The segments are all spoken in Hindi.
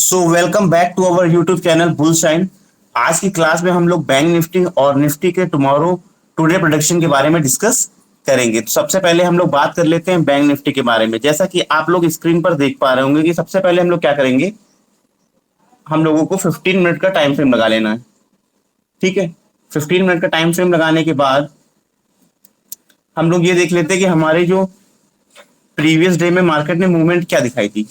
So welcome back to our YouTube channel Bullshine. आज की क्लास में हम लोग बैंक निफ्टी और निफ्टी के टुमारो टुडे प्रोडिक्शन के बारे में डिस्कस करेंगे। तो सबसे पहले हम लोग बात कर लेते हैं बैंक निफ्टी के बारे में। जैसा कि आप लोग स्क्रीन पर देख पा रहे होंगे कि सबसे पहले हम लोग क्या करेंगे, हम लोगों को 15 मिनट का टाइम फ्रेम लगा लेना है। ठीक है, 15 मिनट का टाइम फ्रेम लगाने के बाद हम लोग ये देख लेते हैं कि हमारे जो प्रीवियस डे में मार्केट ने मूवमेंट क्या दिखाई थी।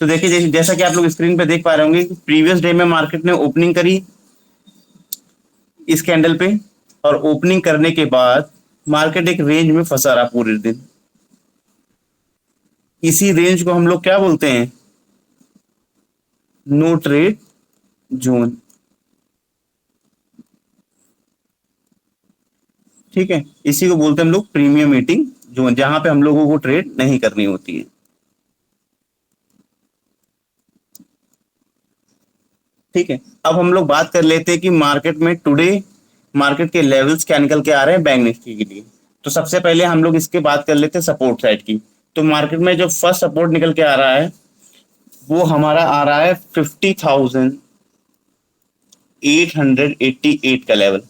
तो देखिए, जैसा कि आप लोग स्क्रीन पे देख पा रहे होंगे, प्रीवियस डे में मार्केट ने ओपनिंग करी इस कैंडल पे, और ओपनिंग करने के बाद मार्केट एक रेंज में फंसा रहा पूरे दिन। इसी रेंज को हम लोग क्या बोलते हैं, नो ट्रेड जोन। ठीक है, इसी को बोलते हैं हम लोग प्रीमियम मीटिंग जोन, जहां पे हम लोगों को ट्रेड नहीं करनी होती है। ठीक है, अब हम लोग बात कर लेते हैं कि मार्केट में टुडे मार्केट के लेवल्स क्या निकल के आ रहे हैं बैंक निफ्टी के लिए। तो सबसे पहले हम लोग इसके बात कर लेते हैं सपोर्ट साइड की। तो मार्केट में जो फर्स्ट सपोर्ट निकल के आ रहा है वो हमारा आ रहा है 50,888 का लेवल।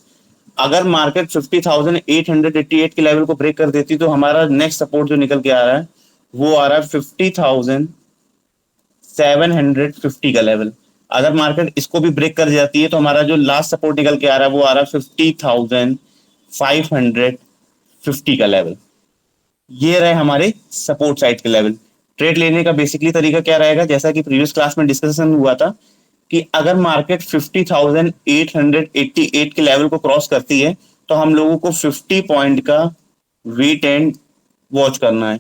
अगर मार्केट 50,888 के लेवल को ब्रेक कर देती तो हमारा नेक्स्ट सपोर्ट जो निकल के आ रहा है वो आ रहा है 50,750 का लेवल। अगर मार्केट इसको भी ब्रेक कर जाती है तो हमारा जो लास्ट सपोर्ट निकल के आ रहा है वो आ रहा है 50,550 का लेवल। ये रहे हमारे सपोर्ट साइड के लेवल। ट्रेड लेने का बेसिकली तरीका क्या रहेगा, जैसा कि प्रीवियस क्लास में डिस्कशन हुआ था कि अगर मार्केट 50,888 के लेवल को क्रॉस करती है तो हम लोगों को 50 पॉइंट का वेट एंड वॉच करना है।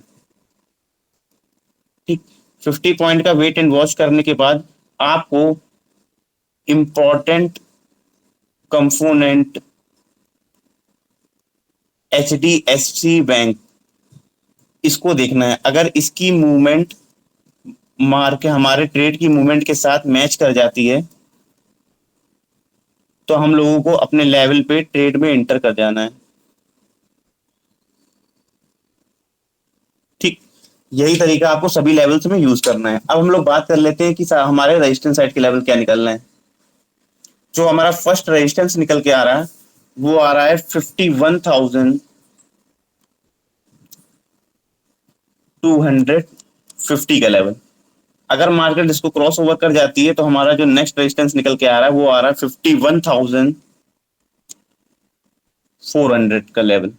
ठीक, 50 पॉइंट का वेट एंड वॉच करने के बाद आपको इंपॉर्टेंट कंपोनेंट HDFC बैंक, इसको देखना है। अगर इसकी मूवमेंट मार के हमारे ट्रेड की मूवमेंट के साथ मैच कर जाती है तो हम लोगों को अपने लेवल पे ट्रेड में एंटर कर जाना है। ठीक, यही तरीका आपको सभी लेवल्स में यूज करना है। अब हम लोग बात कर लेते हैं कि हमारे रेजिस्टेंस साइड के लेवल क्या निकलना है। जो हमारा फर्स्ट रेजिस्टेंस निकल के आ रहा है वो आ रहा है 51,250 का लेवल। अगर मार्केट इसको क्रॉस ओवर कर जाती है तो हमारा जो नेक्स्ट रेजिस्टेंस निकल के आ रहा है वो आ रहा है 51,400 का लेवल।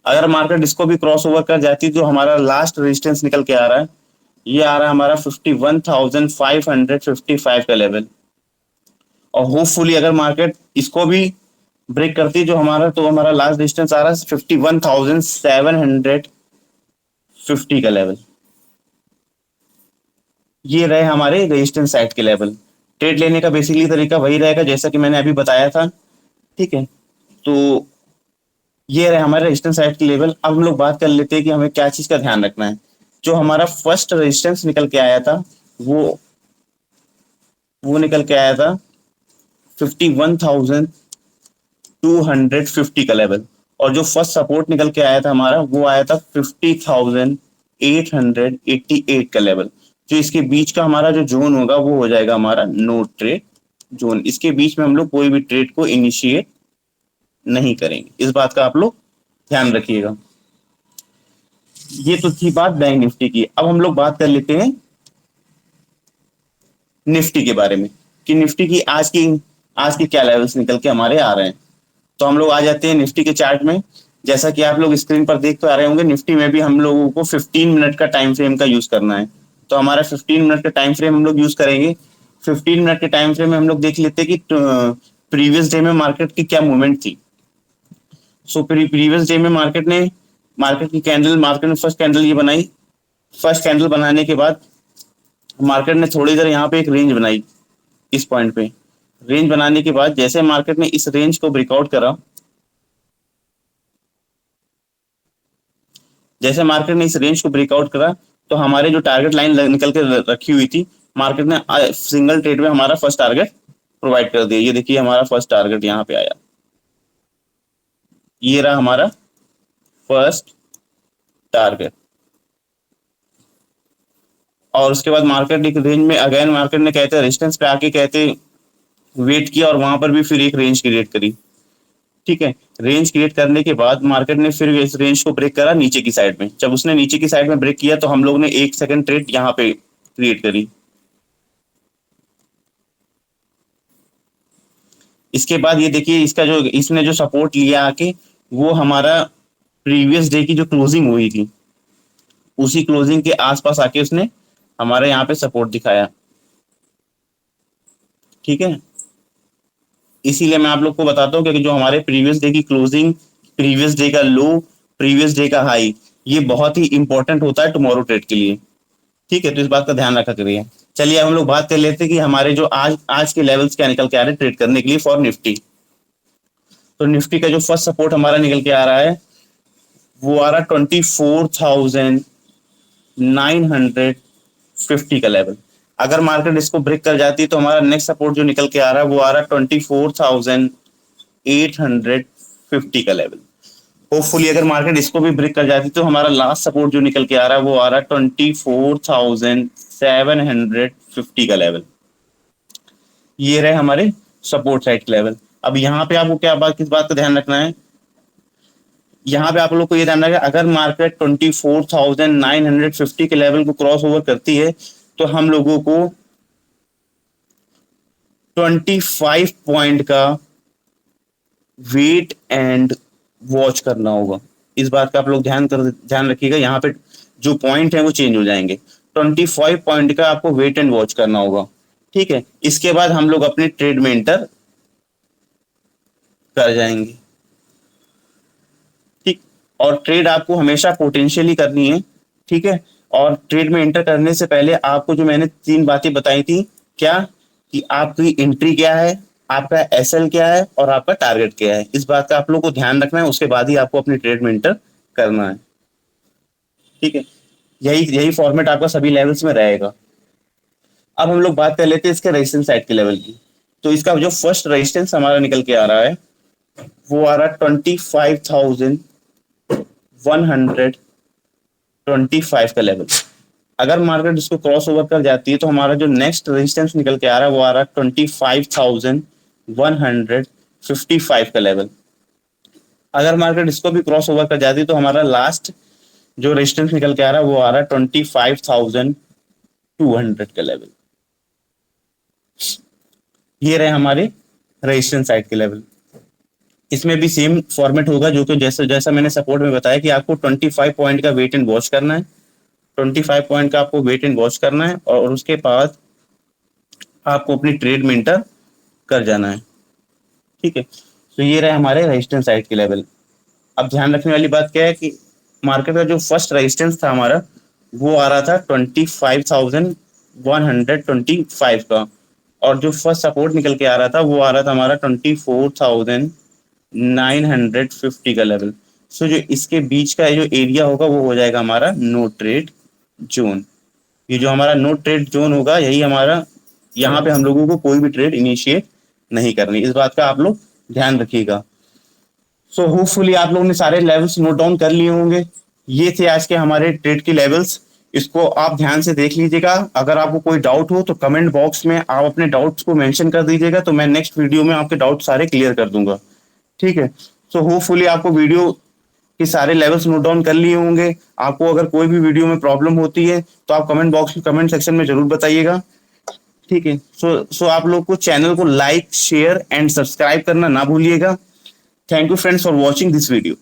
अगर मार्केट इसको भी क्रॉस ओवर कर जाती है तो हमारा लास्ट रेजिस्टेंस निकल के आ रहा है, ये आ रहा है हमारा 51,555 का लेवल। और होपफुली अगर मार्केट इसको भी ब्रेक करती है जो हमारा, तो हमारा लास्ट डिस्टेंस आ रहा है 51,750 का लेवल। ये रहे हमारे रेजिस्टेंस साइड के लेवल। ट्रेड लेने का बेसिकली तरीका वही रहेगा जैसा कि मैंने अभी बताया था। ठीक है, तो ये रहे हमारे रेजिस्टेंस साइड के लेवल। अब हम लोग बात कर लेते हैं कि हमें क्या चीज का ध्यान रखना है। जो हमारा फर्स्ट रेजिस्टेंस निकल के आया था वो निकल के आया था 51,250 का लेवल। और जो फर्स्ट सपोर्ट निकल के आया था हमारा वो आया था 50,888 का लेवल। जो इसके बीच का हमारा जो जोन होगा वो हो जाएगा हमारा नो ट्रेड जोन। इसके बीच में हम लोग कोई भी ट्रेड को इनिशिएट नहीं करेंगे, इस बात का आप लोग ध्यान रखिएगा। ये तो थी बात बैंक निफ्टी की। अब हम लोग बात कर लेते हैं निफ्टी के बारे में कि निफ्टी की आज की क्या लेवल्स निकल के हमारे आ रहे हैं। तो हम लोग आ जाते हैं निफ्टी के चार्ट में। जैसा कि आप लोग स्क्रीन पर देख तो आ रहे होंगे, निफ्टी में भी हम लोगों को 15 मिनट का टाइम फ्रेम का यूज करना है। तो हमारा 15 मिनट का टाइम फ्रेम हम लोग यूज करेंगे। 15 मिनट के टाइम फ्रेम में हम लोग देख लेते हैं कि प्रीवियस डे में मार्केट की क्या मूवमेंट थी। सो प्रीवियस डे में मार्केट ने फर्स्ट कैंडल ये बनाई। फर्स्ट कैंडल बनाने के बाद मार्केट ने थोड़ी देर यहाँ पे एक रेंज बनाई इस पॉइंट पे। रेंज बनाने के बाद जैसे मार्केट ने इस रेंज को ब्रेकआउट करा, जैसे मार्केट ने इस रेंज को ब्रेकआउट करा तो हमारे जो टारगेट लाइन निकल के रखी हुई थी, मार्केट ने सिंगल ट्रेड में हमारा फर्स्ट टारगेट प्रोवाइड कर दिया। ये देखिए हमारा फर्स्ट टारगेट यहाँ पे आया, ये रहा हमारा फर्स्ट टारगेट। और उसके बाद मार्केट एक रेंज में अगेन मार्केट ने कहते हैं रेजिस्टेंस पे आके कहते वेट किया और वहां पर भी फिर एक रेंज क्रिएट करी। ठीक है, रेंज क्रिएट करने के बाद मार्केट ने फिर इस रेंज को ब्रेक करा नीचे की साइड में। जब उसने नीचे की साइड में ब्रेक किया तो हम लोग ने 1 सेकंड ट्रेड यहाँ पे क्रिएट करी। इसके बाद ये देखिए इसका जो इसने जो सपोर्ट लिया आके वो हमारा प्रीवियस डे की जो क्लोजिंग हुई थी उसी क्लोजिंग के आसपास आके उसने हमारे यहाँ पे सपोर्ट दिखाया। ठीक है, इसीलिए मैं आप लोग को बताता हूँ कि जो हमारे प्रीवियस डे की क्लोजिंग, प्रीवियस डे का लो, प्रीवियस डे का हाई, ये बहुत ही इंपॉर्टेंट होता है टुमारो ट्रेड के लिए। ठीक है, तो इस बात का ध्यान रखा करिए। चलिए हम लोग बात कर लेते हैं कि हमारे जो आज आज के लेवल्स क्या निकल के आ रहे हैं ट्रेड करने के लिए फॉर निफ्टी। तो निफ्टी का जो फर्स्ट सपोर्ट हमारा निकल के आ रहा है वो आ रहा है 24,950 का लेवल। अगर मार्केट इसको ब्रेक कर जाती है तो हमारा नेक्स्ट सपोर्ट जो निकल के आ रहा है वो आ रहा है 24,850 का लेवल। होपफुली अगर मार्केट इसको भी ब्रेक कर जाती तो हमारा लास्ट सपोर्ट जो निकल के आ रहा है वो आ रहा है 24,750 का लेवल। ये रहे हमारे सपोर्ट साइड के लेवल। अब यहाँ पे आपको क्या बात किस बात का ध्यान रखना है, यहाँ पे आप लोग को ये ध्यान रखना है अगर मार्केट 24,950 के लेवल को क्रॉस ओवर करती है तो हम लोगों को 25 पॉइंट का वेट एंड वॉच करना होगा। इस बात का आप लोग ध्यान रखिएगा, यहाँ पे जो पॉइंट है वो चेंज हो जाएंगे। 25 पॉइंट का आपको वेट एंड वॉच करना होगा। ठीक है, इसके बाद हम लोग अपने ट्रेड में एंटर कर जाएंगे। ठीक, और ट्रेड आपको हमेशा पोटेंशियली करनी है। ठीक है, और ट्रेड में एंटर करने से पहले आपको जो मैंने 3 बातें बताई थी, क्या कि आपकी एंट्री क्या है, आपका एसएल क्या है और आपका टारगेट क्या है, इस बात का आप लोग को ध्यान रखना है। उसके बाद ही आपको अपनी ट्रेड में एंटर करना है। ठीक है, यही यही फॉर्मेट आपका सभी लेवल्स में रहेगा। अब हम लोग बात कर लेते हैं इसके रेजिस्टेंस साइड के लेवल की। तो इसका जो फर्स्ट रेजिस्टेंस हमारा निकल के आ रहा है वो आ रहा है 25,125 का लेवल। अगर मार्केट इसको क्रॉस ओवर कर जाती है तो हमारा जो नेक्स्ट रेजिस्टेंस निकल के आ रहा है वो आ रहा है 25,155 का लेवल। अगर मार्केट इसको भी क्रॉस ओवर कर जाती है तो हमारा लास्ट जो रेजिस्टेंस निकल के आ रहा है वो आ रहा है 25,200 का लेवल। ये रहे हमारे रेजिस्टेंस साइड के लेवल। इसमें भी सेम फॉर्मेट होगा जो कि जैसा जैसा मैंने सपोर्ट में बताया कि आपको 25 पॉइंट का वेट एंड वॉच करना है। 25 पॉइंट का आपको वेट एंड वॉच करना है और उसके बाद आपको अपनी ट्रेड में एंटर कर जाना है। ठीक है, तो ये रहे हमारे रेजिस्टेंस साइड के लेवल। अब ध्यान रखने वाली बात क्या है कि मार्केट का जो फर्स्ट रेजिस्टेंस था हमारा वो आ रहा था 25,125 का, और जो फर्स्ट सपोर्ट निकल के आ रहा था वो आ रहा था हमारा 24,950 का लेवल। सो जो इसके बीच का जो एरिया होगा वो हो जाएगा हमारा नो ट्रेड जोन। ये जो हमारा नो ट्रेड जोन होगा यही हमारा, यहाँ पे हम लोगों को कोई भी ट्रेड इनिशिएट नहीं करनी। इस बात का आप लोग ध्यान रखिएगा। सो होपफुली आप लोगों ने सारे लेवल्स नोट डाउन कर लिए होंगे। ये थे आज के हमारे ट्रेड के लेवल्स। इसको आप ध्यान से देख लीजिएगा। अगर आपको कोई डाउट हो तो कमेंट बॉक्स में आप अपने डाउट्स को मेंशन कर दीजिएगा, तो मैं नेक्स्ट वीडियो में आपके डाउट सारे क्लियर कर दूंगा। ठीक है, सो होपफुली आपको वीडियो के सारे लेवल्स नोट डाउन कर लिए होंगे। आपको अगर कोई भी वीडियो में प्रॉब्लम होती है तो आप कमेंट बॉक्स में कमेंट सेक्शन में जरूर बताइएगा। ठीक है, सो आप लोग को चैनल को लाइक शेयर एंड सब्सक्राइब करना ना भूलिएगा। Thank you friends for watching this video.